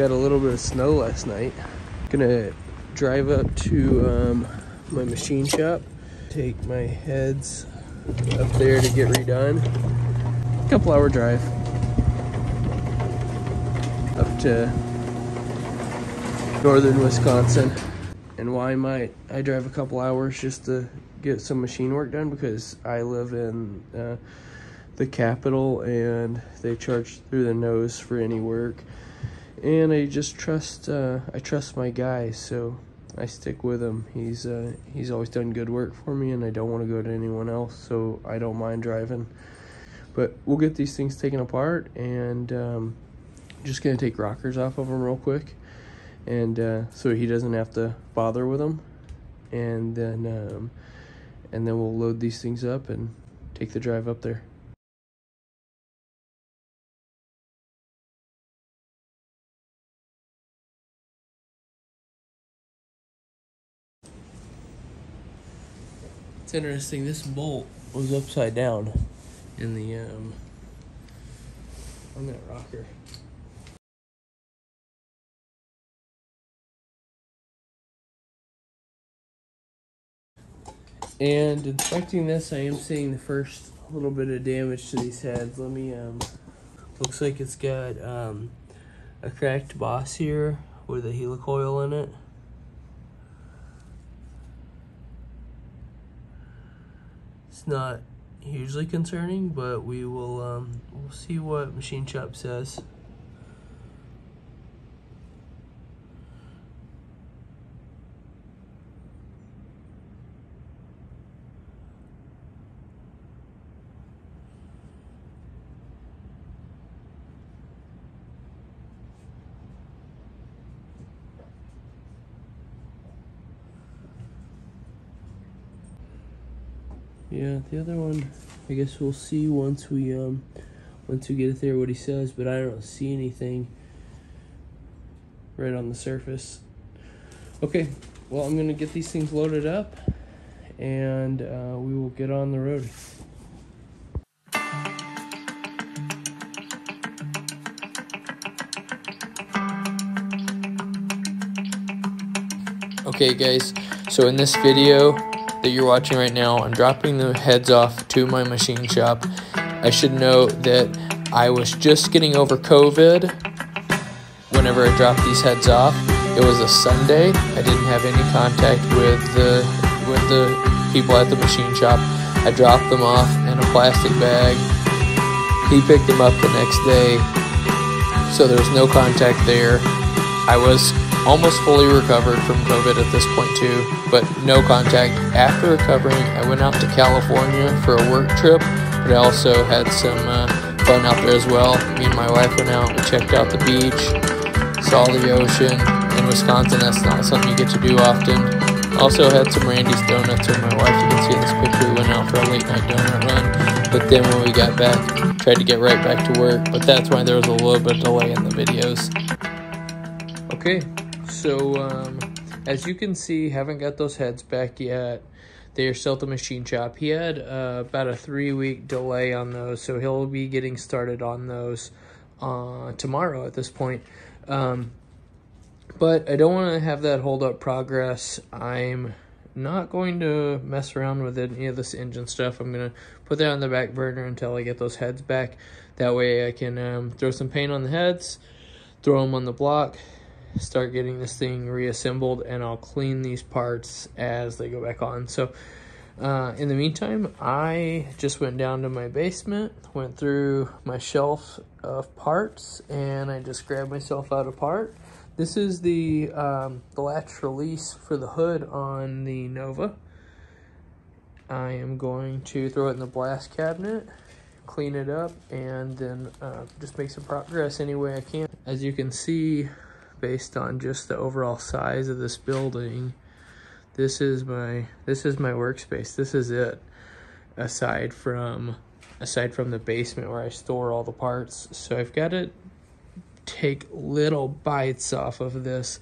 got a little bit of snow last night. Gonna drive up to my machine shop, take my heads up there to get redone. Couple hour drive up to northern Wisconsin. And why might I drive a couple hours just to get some machine work done? Because I live in the capital and they charge through the nose for any work. And I just trust my guy, so I stick with him. He's always done good work for me, and I don't want to go to anyone else, so I don't mind driving. But we'll get these things taken apart, and just gonna take rockers off of them real quick, and so he doesn't have to bother with them, and then we'll load these things up and take the drive up there. It's interesting, this bolt was upside down in the on that rocker. And inspecting this, I am seeing the first little bit of damage to these heads. Let me looks like it's got a cracked boss here with a helicoil in it. It's not hugely concerning, but we will we'll see what machine shop says. Yeah, the other one, I guess we'll see once we get it there what he says, but I don't see anything right on the surface. Okay, well, I'm gonna get these things loaded up, and we will get on the road. Okay guys, so in this video that you're watching right now, I'm dropping the heads off to my machine shop. I should note that I was just getting over COVID whenever I dropped these heads off. It was a Sunday. I didn't have any contact with the people at the machine shop. I dropped them off in a plastic bag. He picked them up the next day, so there was no contact there. I was almost fully recovered from COVID at this point too, but no contact. After recovering, I went out to California for a work trip, but I also had some fun out there as well. Me and my wife went out, we checked out the beach, saw the ocean. In Wisconsin, that's not something you get to do often. Also had some Randy's Donuts with my wife. You can see in this picture, we went out for a late night donut run, but then when we got back, tried to get right back to work, but that's why there was a little bit of delay in the videos. Okay. So, as you can see, haven't got those heads back yet. They are still at the machine shop. He had about a 3-week delay on those, so he'll be getting started on those tomorrow at this point. But I don't want to have that hold up progress. I'm not going to mess around with any of this engine stuff. I'm going to put that on the back burner until I get those heads back. That way I can throw some paint on the heads, throw them on the block, start getting this thing reassembled, and I'll clean these parts as they go back on. So in the meantime, I just went down to my basement, went through my shelf of parts, and I just grabbed myself out a part. This is the latch release for the hood on the Nova. I am going to throw it in the blast cabinet, clean it up, and then just make some progress any way I can. As you can see, based on just the overall size of this building, this is my workspace. This is it, aside from the basement where I store all the parts. So I've got to take little bites off of this,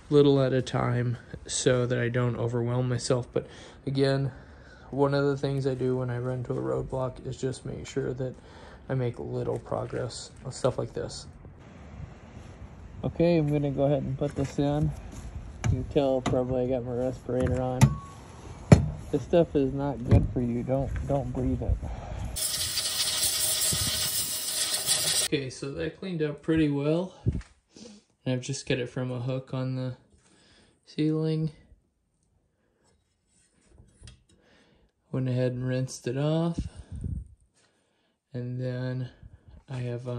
little at a time, so that I don't overwhelm myself. But again, one of the things I do when I run to a roadblock is just make sure that I make little progress on stuff like this. Okay, I'm gonna go ahead and put this in. You can tell probably I got my respirator on. This stuff is not good for you. Don't breathe it. Okay, so that cleaned up pretty well. And I've just got it from a hook on the ceiling. Went ahead and rinsed it off. And then I have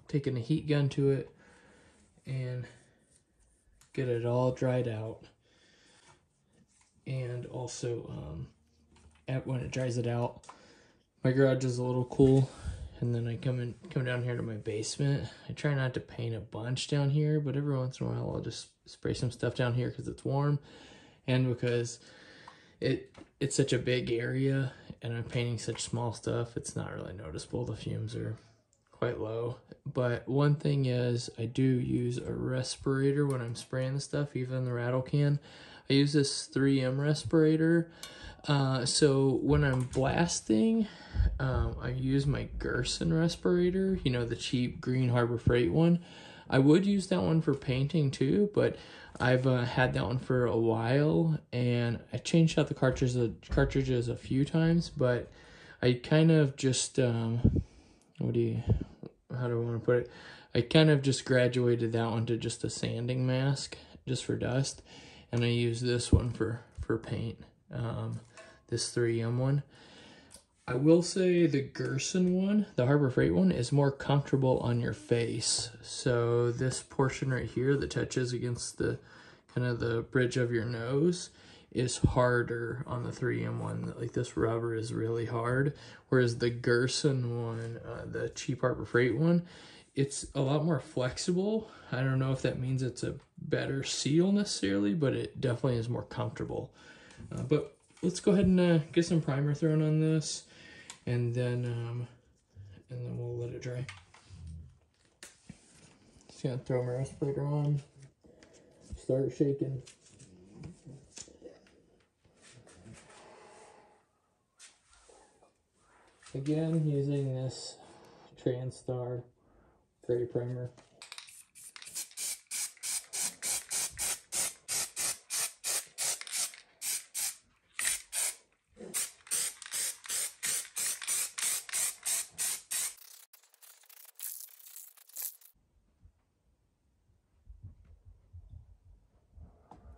taken a heat gun to it and get it all dried out. And also, when it dries it out, my garage is a little cool. And then I come down here to my basement. I try not to paint a bunch down here, but every once in a while I'll just spray some stuff down here because it's warm and because it's such a big area and I'm painting such small stuff, it's not really noticeable. The fumes are quite low. But one thing is I do use a respirator when I'm spraying the stuff, even the rattle can. I use this 3M respirator. So when I'm blasting, I use my Gerson respirator, you know, the cheap green Harbor Freight one. I would use that one for painting too, but I've had that one for a while, and I changed out the cartridges a few times, but I kind of just, how do I want to put it? I kind of just graduated that one to just a sanding mask, just for dust, and I use this one for paint, this 3M one. I will say the Gerson one, the Harbor Freight one, is more comfortable on your face. So this portion right here that touches against the kind of the bridge of your nose is harder on the 3M one. Like, this rubber is really hard. Whereas the Gerson one, the cheap Harbor Freight one, it's a lot more flexible. I don't know if that means it's a better seal necessarily, but it definitely is more comfortable. But let's go ahead and get some primer thrown on this, and then we'll let it dry. Just gonna throw my respirator on, start shaking. Again, using this TranStar gray primer.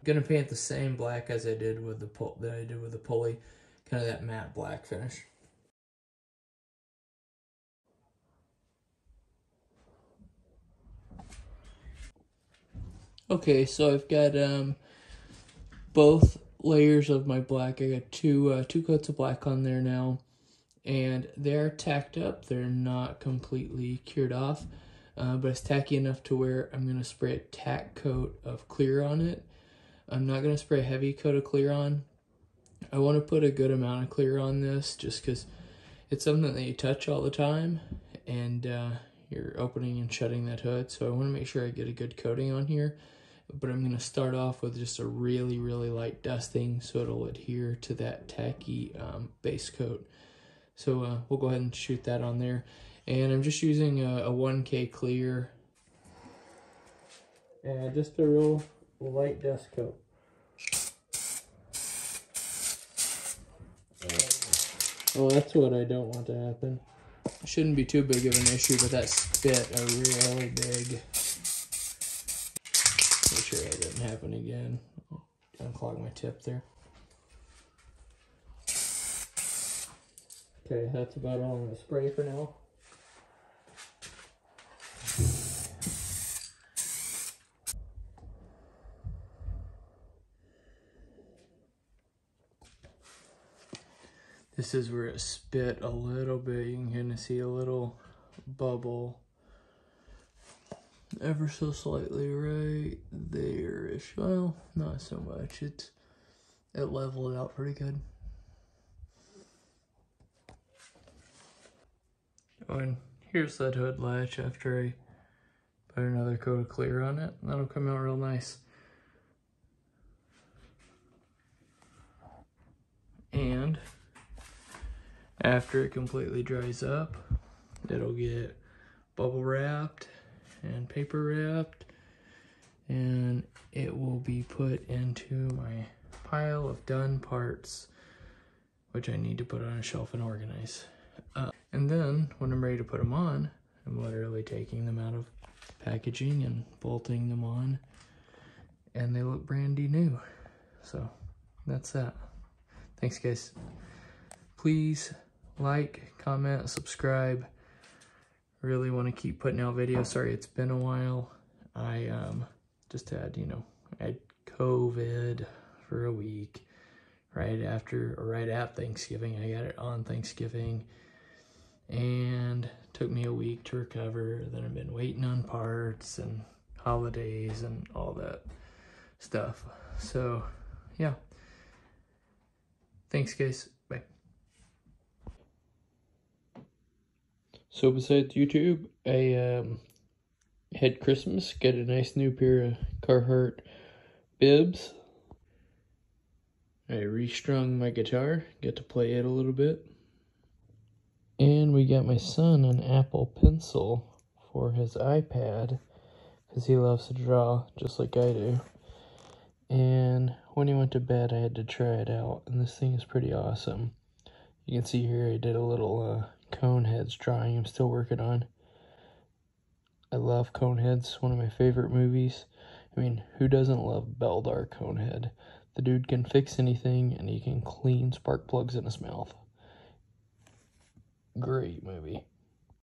Gonna paint the same black as I did with the pulley, kind of that matte black finish. Okay, so I've got both layers of my black. I got two coats of black on there now, and they're tacked up. They're not completely cured off, but it's tacky enough to where I'm gonna spray a tack coat of clear on it. I'm not gonna spray a heavy coat of clear on. I want to put a good amount of clear on this just because it's something that you touch all the time, and you're opening and shutting that hood. So I want to make sure I get a good coating on here. But I'm going to start off with just a really, really light dusting so it'll adhere to that tacky base coat. So we'll go ahead and shoot that on there. And I'm just using a 1K clear and just a real light dust coat. Oh, that's what I don't want to happen. It shouldn't be too big of an issue, but that spit are really big. Make sure that didn't happen again. Unclog my tip there. Okay, that's about all I'm going to spray for now. This is where it spit a little bit. You can kind of see a little bubble ever so slightly right there-ish. Well, not so much. It leveled out pretty good. Oh, and here's that hood latch after I put another coat of clear on it. That'll come out real nice. And after it completely dries up, it'll get bubble wrapped and paper wrapped and it will be put into my pile of done parts, which I need to put on a shelf and organize. And then when I'm ready to put them on, I'm literally taking them out of packaging and bolting them on, and they look brandy new. So that's that. Thanks, guys. Please like, comment, subscribe. Really want to keep putting out videos. Sorry, it's been a while. I just had, I had COVID for a week right at Thanksgiving. I got it on Thanksgiving, and took me a week to recover. Then I've been waiting on parts and holidays and all that stuff. So yeah, thanks, guys. Bye. So besides YouTube, I had Christmas, got a nice new pair of Carhartt bibs. I restrung my guitar, got to play it a little bit. And we got my son an Apple Pencil for his iPad, because he loves to draw just like I do. And when he went to bed, I had to try it out, and this thing is pretty awesome. You can see here I did a little cone heads drawing I'm still working on. I love Coneheads, one of my favorite movies. I mean, who doesn't love Beldar Conehead? The dude can fix anything, and he can clean spark plugs in his mouth. Great movie.